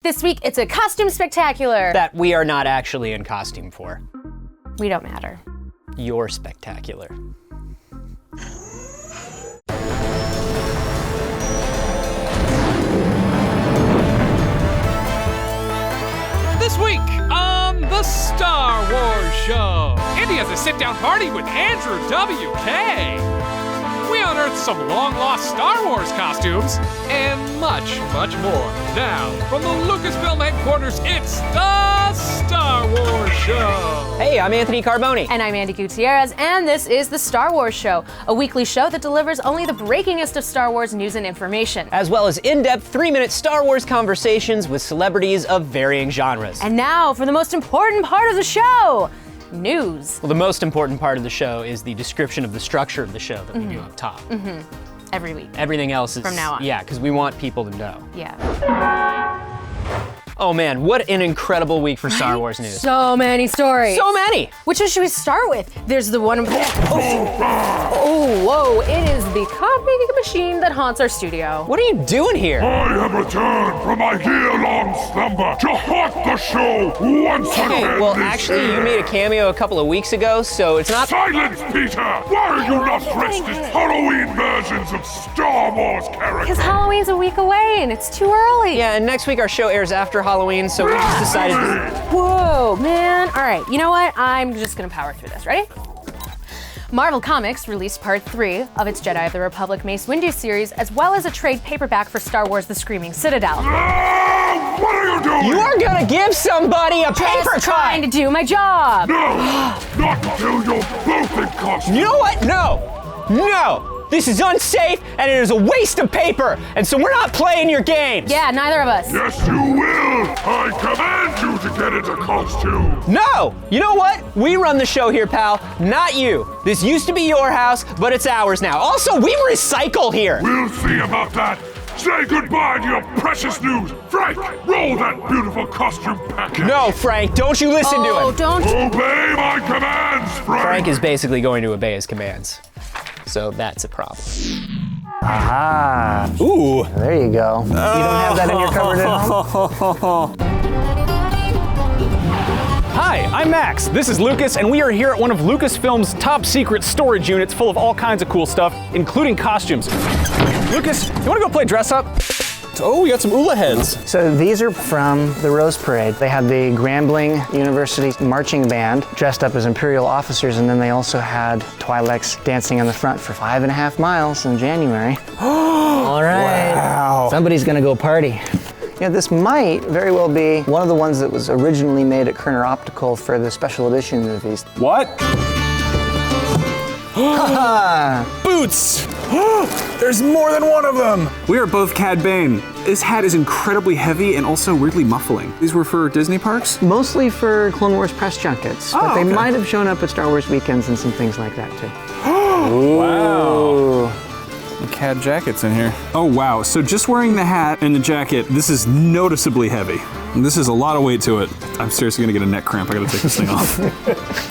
This week, it's a costume spectacular. That we are not actually in costume for. We don't matter. You're spectacular. This week on the Star Wars Show, Andy has a sit-down party with Andrew W.K. We unearthed some long-lost Star Wars costumes and much, much more. Now, from the Lucasfilm headquarters, it's the Star Wars Show. Hey, I'm Anthony Carboni. And I'm Andy Gutierrez, and this is the Star Wars Show, a weekly show that delivers only the breakingest of Star Wars news and information. As well as in-depth 3-minute Star Wars conversations with celebrities of varying genres. And now for the most important part of the show. News. Well, the most important part of the show is the description of the structure of the show that we do up top. Every week. Everything else is... From now on. Yeah, because we want people to know. Yeah. Oh man, what an incredible week for Star Wars news. So many stories. So many! Which one should we start with? There's the one... Oh, whoa, it is the copy machine that haunts our studio. What are you doing here? I have returned from my year-long slumber to haunt the show once Okay, again. well this actually year. you made a cameo a couple of weeks ago, so it's not... Silence, Peter! Why are you not dressed as Halloween versions of Star Wars characters? Because Halloween's a week away and it's too early. Yeah, and next week our show airs after Halloween, so we just decided... Whoa, man. All right, you know what? I'm just gonna power through this. Ready? Marvel Comics released part 3 of its Jedi of the Republic Mace Windu series, as well as a trade paperback for Star Wars The Screaming Citadel. What are you doing? You are gonna give somebody a paper Just trying to cut! do my job. No! Not until you're both in costume! You know what? No! No! This is unsafe and it is a waste of paper, and so we're not playing your games! Yeah, neither of us. Yes, you will! I command you to get into costume! No! You know what? We run the show here, pal, not you. This used to be your house, but it's ours now. Also, we recycle here! We'll see about that! Say goodbye to your precious news! Frank, roll that beautiful costume package! No, Frank, don't you listen to Oh, him! don't. Obey my commands, Frank! Frank is basically going to obey his commands. So that's a problem. Aha. Ooh! There you go. You don't have that in your cupboard at home? Hi, I'm Max. This is Lucas, and we are here at one of Lucasfilm's top secret storage units full of all kinds of cool stuff, including costumes. Lucas, you wanna go play dress up? Oh, we got some Ula heads. So these are from the Rose Parade. They had the Grambling University marching band dressed up as Imperial officers, and then they also had Twi'leks dancing on the front for 5.5 miles in January. All right. Wow. Somebody's gonna go party. Yeah, this might very well be one of the ones that was originally made at Kerner Optical for the special edition movies. What? Haha! Boots! There's more than one of them! We are both Cad Bane. This hat is incredibly heavy and also weirdly muffling. These were for Disney parks? Mostly for Clone Wars press junkets, but they okay. might have shown up at Star Wars weekends and some things like that too. Wow. Cad jackets in here. Oh wow, so just wearing the hat and the jacket, this is noticeably heavy. And this is a lot of weight to it. I'm seriously gonna get a neck cramp. I gotta take this thing off.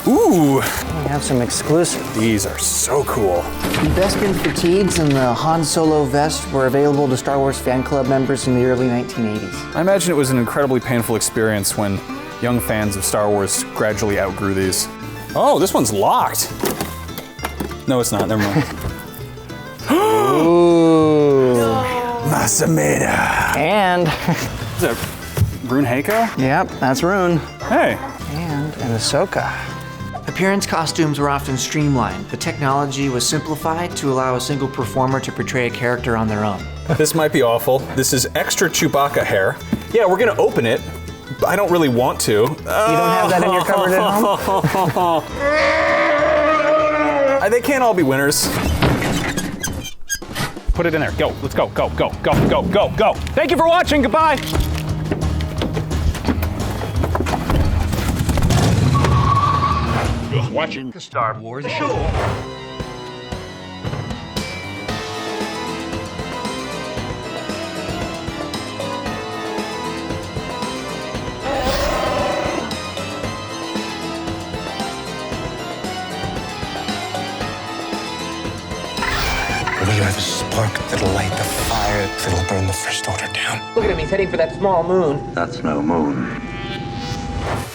Ooh, We have some exclusive. these are so cool. The Bespin fatigues and the Han Solo vest were available to Star Wars fan club members in the early 1980s. I imagine it was an incredibly painful experience when young fans of Star Wars gradually outgrew these. Oh, this one's locked. No, it's not, never mind. Ooh. Masameda. And, Is that Rune Heiko? yep, that's Rune. Hey. And Ahsoka. Appearance costumes were often streamlined. The technology was simplified to allow a single performer to portray a character on their own. This might be awful. This is extra Chewbacca hair. Yeah, we're gonna open it. But I don't really want to. You don't have that in your cupboard at home? They can't all be winners. Put it in there. Go. Let's go. Go. Go. Go. Go. Go. Go. Thank you for watching. Goodbye. You're watching the Star Wars Show. We are the spark that'll light the fire that'll burn the First Order down. Look at him, he's heading for that small moon. That's no moon.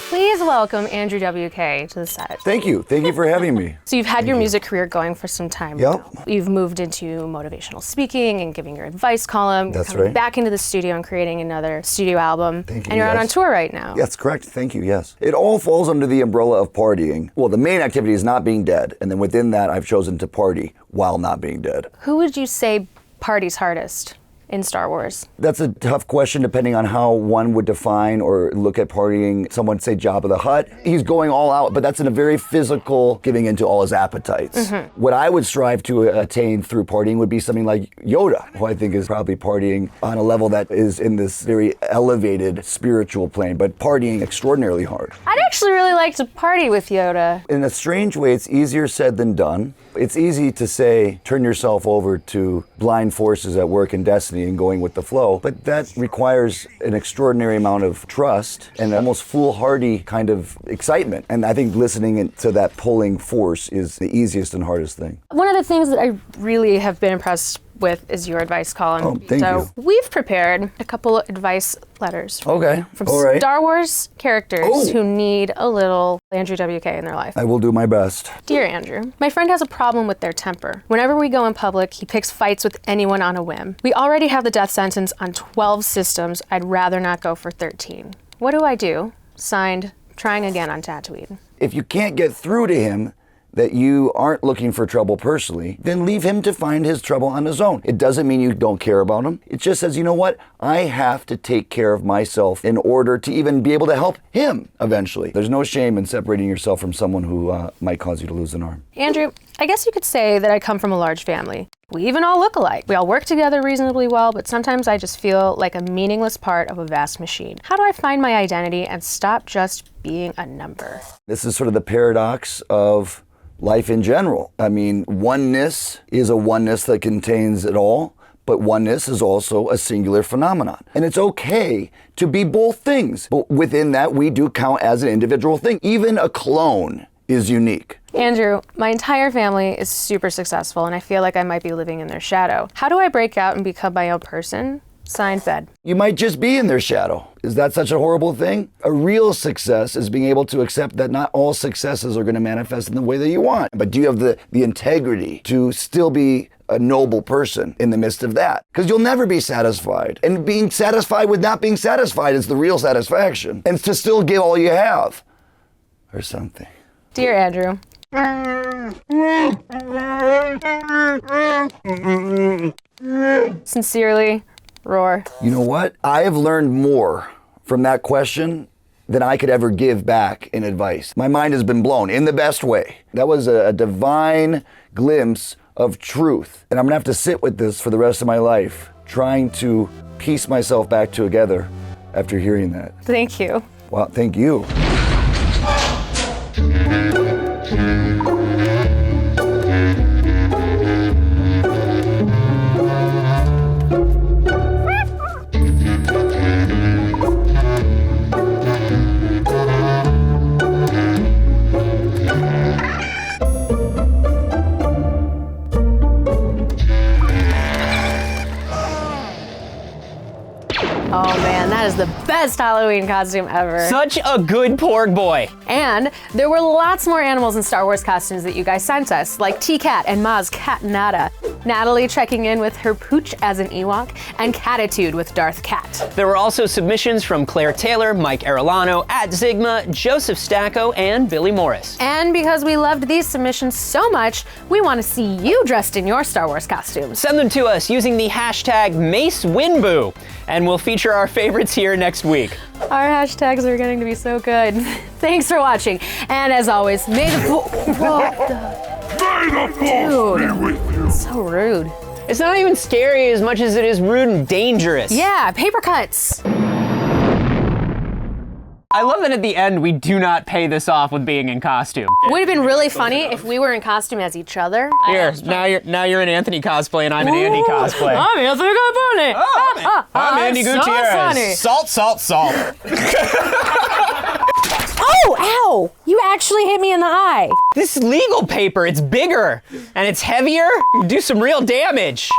Please welcome Andrew W.K. to the set. Thank you. Thank you for having me. So you've had your music career going for some time Yep. now. You've moved into motivational speaking and giving your advice column. That's coming right. back into the studio and creating another studio album. Thank you, And you're out yes. on tour right now. That's correct. Thank you. Yes. It all falls under the umbrella of partying. Well, the main activity is not being dead. And then within that, I've chosen to party while not being dead. Who would you say parties hardest in Star Wars? That's a tough question depending on how one would define or look at partying. Someone say Jabba the Hutt. He's going all out, but that's in a very physical, giving into all his appetites. What I would strive to attain through partying would be something like Yoda, who I think is probably partying on a level that is in this very elevated spiritual plane, but partying extraordinarily hard. I'd actually really like to party with Yoda. In a strange way, it's easier said than done. It's easy to say, turn yourself over to blind forces at work and destiny and going with the flow, but that requires an extraordinary amount of trust and almost foolhardy kind of excitement. And I think listening to that pulling force is the easiest and hardest thing. One of the things that I really have been impressed with is your advice column. Oh, thank you. We've prepared a couple of advice letters Okay, from all right. Star Wars characters Oh. who need a little Andrew W.K. in their life. I will do my best. Dear Andrew, my friend has a problem with their temper. Whenever we go in public, he picks fights with anyone on a whim. We already have the death sentence on 12 systems. I'd rather not go for 13. What do I do? Signed, Trying Again on Tatooine. If you can't get through to him that you aren't looking for trouble personally, then leave him to find his trouble on his own. It doesn't mean you don't care about him. It just says, you know what? I have to take care of myself in order to even be able to help him eventually. There's no shame in separating yourself from someone who might cause you to lose an arm. Andrew, I guess you could say that I come from a large family. We even all look alike. We all work together reasonably well, but sometimes I just feel like a meaningless part of a vast machine. How do I find my identity and stop just being a number? This is sort of the paradox of life in general. I mean, oneness is a oneness that contains it all, but oneness is also a singular phenomenon. And it's okay to be both things, but within that, we do count as an individual thing. Even a clone is unique. Andrew, my entire family is super successful, and I feel like I might be living in their shadow. How do I break out and become my own person? Signed, Bed. You might just be in their shadow. Is that such a horrible thing? A real success is being able to accept that not all successes are going to manifest in the way that you want. But do you have the integrity to still be a noble person in the midst of that? Because you'll never be satisfied. And being satisfied with not being satisfied is the real satisfaction. And to still give all you have. Or something. Dear Andrew. Sincerely, Roar. You know what? I have learned more from that question than I could ever give back in advice. My mind has been blown in the best way. That was a divine glimpse of truth. And I'm gonna have to sit with this for the rest of my life, trying to piece myself back together after hearing that. Thank you. Well, thank you. Oh man, that is the best Halloween costume ever. Such a good porg boy. And there were lots more animals in Star Wars costumes that you guys sent us, like T-Cat and Maz Cat-Nada, Natalie checking in with her pooch as an Ewok, and Catitude with Darth Cat. There were also submissions from Claire Taylor, Mike Arellano, @Zigma, Joseph Stacco, and Billy Morris. And because we loved these submissions so much, we want to see you dressed in your Star Wars costumes. Send them to us using the hashtag MaceWinboo, and we'll feature our favorites here next week. Our hashtags are getting to be so good. Thanks for watching. And as always, may the May the force be with you. So rude. It's not even scary as much as it is rude and dangerous. Yeah, paper cuts. I love that at the end we do not pay this off with being in costume. Would have been really funny if we were in costume as each other. Here, now you're an Anthony cosplay and I'm an Andy cosplay. I'm Anthony Carbone. I'm Andy so Gutierrez. funny. Salt, salt, salt. Oh, ow! You actually hit me in the eye. This legal paper, it's bigger and it's heavier. You can do some real damage.